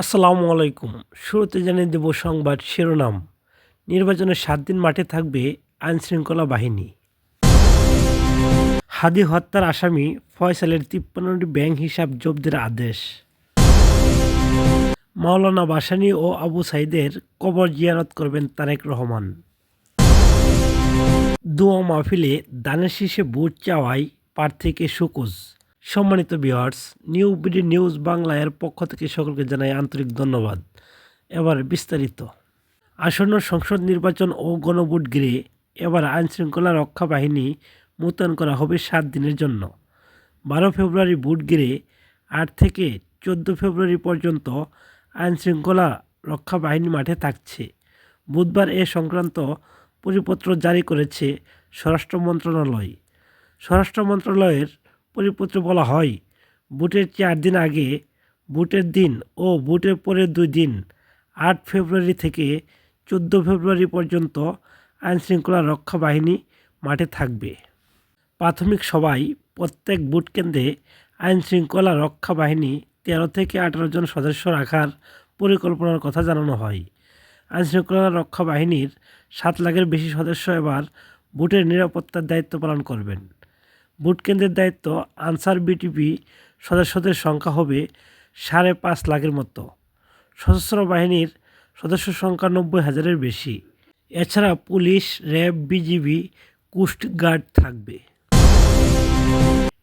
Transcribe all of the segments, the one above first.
আসসালামু আলাইকুম। শুরুতে জানিয়ে দেব সংবাদ শিরোনাম। নির্বাচনের ৭ দিন মাঠে থাকবে আইনশৃঙ্খলা বাহিনী। হাদি হত্যার আসামি ফয়সালের ৫৩টি ব্যাংক হিসাব জব্দের আদেশ। মাওলানা ভাসানী ও আবু সাঈদের কবর জিয়ারত করবেন তারেক রহমান। দোয়া মাহফিলে দানের শীষে ভোট চাওয়ায় প্রার্থীকে শোকজ। সম্মানিত viewers, new BD news Bangla এর পক্ষ থেকে সকলকে জানাই আন্তরিক ধন্যবাদ। এবার বিস্তারিত। আসন্ন সংসদ নির্বাচন ও গণভোট ঘিরে এবার আইনশৃঙ্খলা রক্ষা বাহিনী মোতায়েন করা হবে ৭ দিনের জন্য। ১২ ফেব্রুয়ারি ভোট ঘিরে ৮ থেকে ১৪ ফেব্রুয়ারি পর্যন্ত আইনশৃঙ্খলা রক্ষা বাহিনী মাঠে থাকছে। বুধবার এ সংক্রান্ত পরিপত্র জারি করেছে স্বরাষ্ট্র মন্ত্রণালয়। স্বরাষ্ট্র মন্ত্রণালয়ের পরিপত্রে বলা হয়, ভোটের ৪ দিন আগে, ভোটের দিন ও ভোটের পরের ২ দিন ৮ ফেব্রুয়ারি থেকে ১৪ ফেব্রুয়ারি পর্যন্ত আইনশৃঙ্খলা রক্ষা বাহিনী মাঠে থাকবে। প্রাথমিক সভায় প্রত্যেক ভোট কেন্দ্রে আইনশৃঙ্খলা রক্ষা বাহিনী ১৩ থেকে ১৮ জন সদস্য রাখার পরিকল্পনার কথা জানানো হয়। আইনশৃঙ্খলা রক্ষা বাহিনীর ৭ লাখের বেশি সদস্য এবার ভোটের নিরাপত্তার দায়িত্ব পালন করবেন। ভোট কেন্দ্রের দায়িত্ব আনসার বিটিপি সদস্যদের সংখ্যা হবে ৫.৫ লাখের মতো। সশস্ত্র বাহিনীর সদস্য সংখ্যা ৯০,০০০-এর বেশি। এছাড়া পুলিশ, র্যাব, বিজিবি, কোস্টগার্ড থাকবে।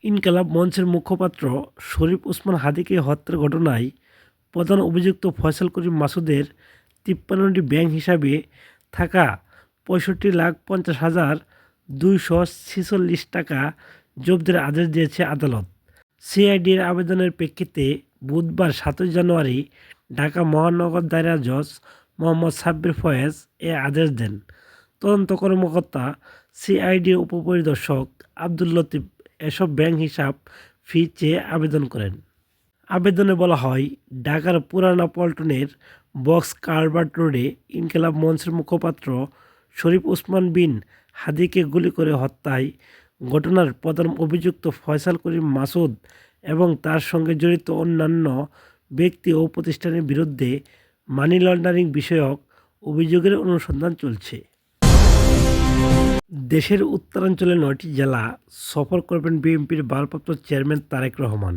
ইনকিলাব মঞ্চের মুখপাত্র শরীফ ওসমান হাদিকে হত্যার ঘটনায় প্রধান অভিযুক্ত ফয়সাল করিম মাসুদের ৫৩টি ব্যাংক হিসাবে থাকা ৬৫,৫০,২৪৬ টাকা জব্দের আদেশ দিয়েছে আদালত। সিআইডির আবেদনের প্রেক্ষিতে বুধবার ৭ জানুয়ারি ঢাকা মহানগর দায়রা জজ মোহাম্মদ সাব্বির ফয়েজ এ আদেশ দেন। তদন্ত কর্মকর্তা সিআইডির উপপরিদর্শক আব্দুল লতিফ এসব ব্যাংক হিসাব ফি চেয়ে আবেদন করেন। আবেদনে বলা হয়, ঢাকার পুরানা পল্টনের বক্স কালভার্ট রোডে ইনকিলাব মঞ্চের মুখপাত্র শরীফ ওসমান বিন হাদিকে গুলি করে হত্যায় ঘটনার প্রধান অভিযুক্ত ফয়সাল করিম মাসুদ এবং তার সঙ্গে জড়িত অন্যান্য ব্যক্তি ও প্রতিষ্ঠানের বিরুদ্ধে মানি লন্ডারিং বিষয়ক অভিযোগের অনুসন্ধান চলছে। দেশের উত্তরাঞ্চলের ৯টি জেলা সফর করবেন বিএনপির ভারপ্রাপ্ত চেয়ারম্যান তারেক রহমান।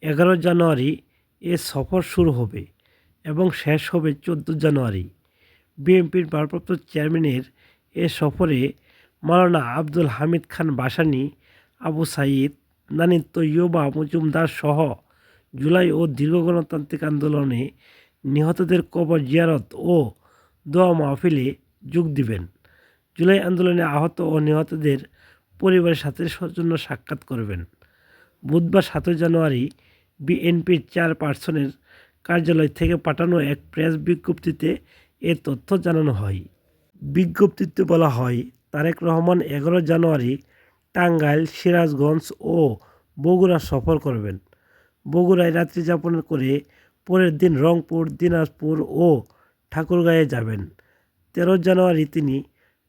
১১ জানুয়ারি এ সফর শুরু হবে এবং শেষ হবে ১৪ জানুয়ারি। বিএনপির ভারপ্রাপ্ত চেয়ারম্যানের এ সফরে মাওলানা আব্দুল হামিদ খান ভাসানী, আবু সাঈদ, নানি তৈয়বা মজুমদার সহ জুলাই ও দীর্ঘ গণতান্ত্রিক আন্দোলনে নিহতদের কবর জিয়ারত ও দোয়া মাহফিলে যোগ দিবেন। জুলাই আন্দোলনে আহত ও নিহতদের পরিবারের সাথে সৌজন্য সাক্ষাৎ করবেন। বুধবার ৭ জানুয়ারি বিএনপির চেয়ারপারসনের কার্যালয় থেকে পাঠানো এক প্রেস বিজ্ঞপ্তিতে এ তথ্য জানানো হয়। বিজ্ঞপ্তিতে বলা হয়, তারেক রহমান ১১ জানুয়ারি টাঙ্গাইল, সিরাজগঞ্জ ও বগুড়া সফর করবেন। বগুড়ায় রাত্রি যাপন করে পরের দিন রংপুর, দিনাজপুর ও ঠাকুরগাঁয়ে যাবেন। ১৩ জানুয়ারি তিনি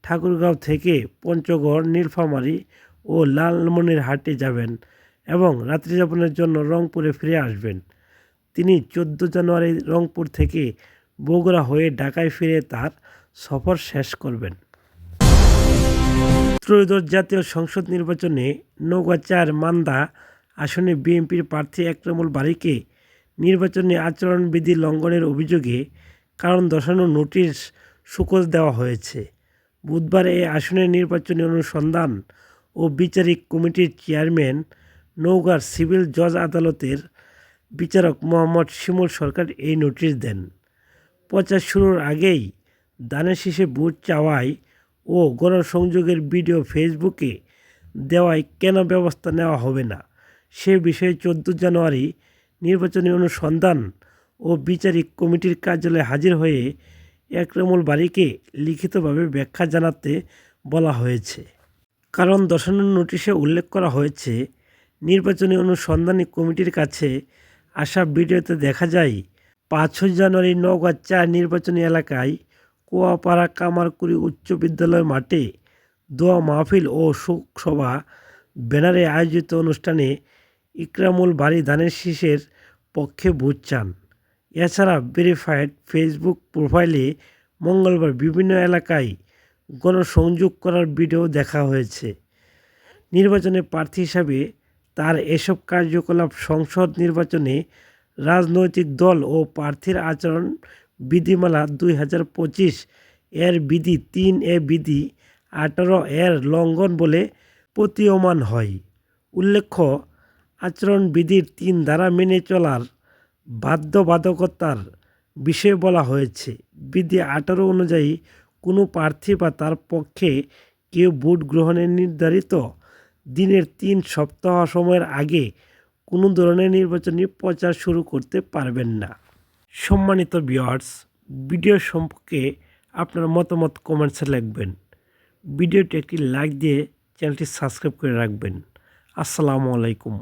ঠাকুরগাঁও থেকে পঞ্চগড়, নীলফামারী ও লালমনিরহাটে যাবেন এবং রাত্রিযাপনের জন্য রংপুরে ফিরে আসবেন। তিনি ১৪ জানুয়ারি রংপুর থেকে বগুড়া হয়ে ঢাকায় ফিরে তার সফর শেষ করবেন। ত্রয়োদশ জাতীয় সংসদ নির্বাচনে নওগাঁ-৪ মান্দা আসনে বিএনপির প্রার্থী একরামুল বারীকে নির্বাচনী আচরণবিধি লঙ্ঘনের অভিযোগে কারণ দর্শানোর নোটিশ শোকজ দেওয়া হয়েছে। বুধবার এ আসনের নির্বাচনী অনুসন্ধান ও বিচারিক কমিটির চেয়ারম্যান নওগাঁর সিভিল জজ আদালতের বিচারক মোহাম্মদ শিমুল সরকার এই নোটিশ দেন। প্রচার শুরুর আগেই দানের শীষে ভোট চাওয়ায় ও গণসংযোগের ভিডিও ফেসবুকে দেওয়ায় কেন ব্যবস্থা নেওয়া হবে না, সে বিষয়ে ১৪ জানুয়ারি নির্বাচনী অনুসন্ধান ও বিচারিক কমিটির কার্যালয়ে হাজির হয়ে একরামুল বারীকে লিখিতভাবে ব্যাখ্যা জানাতে বলা হয়েছে। কারণ দর্শানোর নোটিশে উল্লেখ করা হয়েছে, নির্বাচনী অনুসন্ধানী কমিটির কাছে আসা ভিডিওতে দেখা যায় ৫ জানুয়ারি নওগাঁ-৪ নির্বাচনী এলাকায় কুয়াপাড়া কামারকুড়ি উচ্চ বিদ্যালয় মাঠে দোয়া মাহফিল ও শোকসভা ব্যানারে আয়োজিত অনুষ্ঠানে একরামুল বারী ধানের শীষের পক্ষে ভোট চান। এছাড়া ভেরিফাইড ফেসবুক প্রোফাইলে মঙ্গলবার বিভিন্ন এলাকায় গণসংযোগ করার ভিডিও দেখা হয়েছে। নির্বাচনে প্রার্থী হিসাবে তার এসব কার্যকলাপ সংসদ নির্বাচনে রাজনৈতিক দল ও প্রার্থীর আচরণ বিধিমালা 2025 এর বিধি 3 বিধি 18 এর লঙ্ঘন বলে প্রতীয়মান হয়। উল্লেখ্য, আচরণবিধির 3 ধারা মেনে চলার বাধ্যবাধকতার বিষয়ে বলা হয়েছে। বিধি 18 অনুযায়ী কোনো প্রার্থী বা তার পক্ষে কেউ ভোট গ্রহণের নির্ধারিত দিনের 3 সপ্তাহ সময়ের আগে কোনো ধরনের নির্বাচনী প্রচার শুরু করতে পারবেন না। সম্মানিত ভিউয়ার্স, ভিডিও সম্পর্কে আপনার মতামত কমেন্টসে লিখবেন। ভিডিওটি একটি লাইক দিয়ে চ্যানেলটি সাবস্ক্রাইব করে রাখবেন। আসসালামু আলাইকুম।